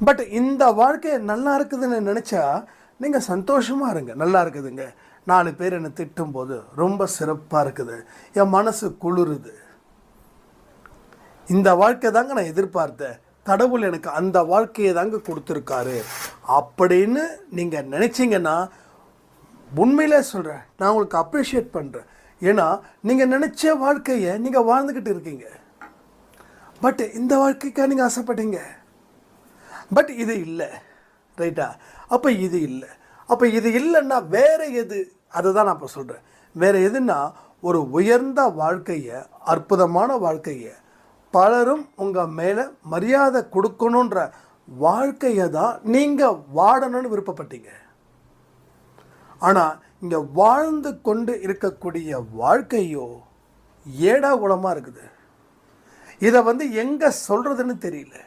But இந்த வாழ்க்கை நல்லா இருக்குதுன்னு நினச்சா நீங்கள் சந்தோஷமாக இருங்க. நல்லா இருக்குதுங்க, 4 பேர் என்னை திட்டும்போது ரொம்ப சிறப்பாக இருக்குது, என் மனசு குளிருது, இந்த வாழ்க்கை தாங்க நான் எதிர்பார்த்தேன், கடவுள் எனக்கு அந்த வாழ்க்கையை தாங்க கொடுத்துருக்காரு அப்படின்னு நீங்கள் நினச்சிங்கன்னா, உண்மையிலே சொல்கிறேன், நான் உங்களுக்கு அப்ரிஷியேட் பண்ணுறேன். ஏன்னா நீங்கள் நினச்ச வாழ்க்கையை நீங்கள் வாழ்ந்துக்கிட்டு இருக்கீங்க. பட் இந்த வாழ்க்கைக்காக நீங்கள் ஆசைப்பட்டீங்க, பட் இது இல்லை, ரைட்டா? அப்போ இது இல்லை. அப்போ இது இல்லைன்னா வேறு எது? அதை தான் நான் இப்போ சொல்கிறேன். வேறு எதுன்னா, ஒரு உயர்ந்த வாழ்க்கையை, அற்புதமான வாழ்க்கையை, பலரும் உங்கள் மேலே மரியாதை கொடுக்கணுன்ற வாழ்க்கையை தான் நீங்கள் வாழணும்னு விருப்பப்பட்டீங்க. ஆனால் இங்கே வாழ்ந்து கொண்டு இருக்கக்கூடிய வாழ்க்கையோ ஏடா குலமாக இருக்குது. இதை எங்கே சொல்கிறதுன்னு தெரியல.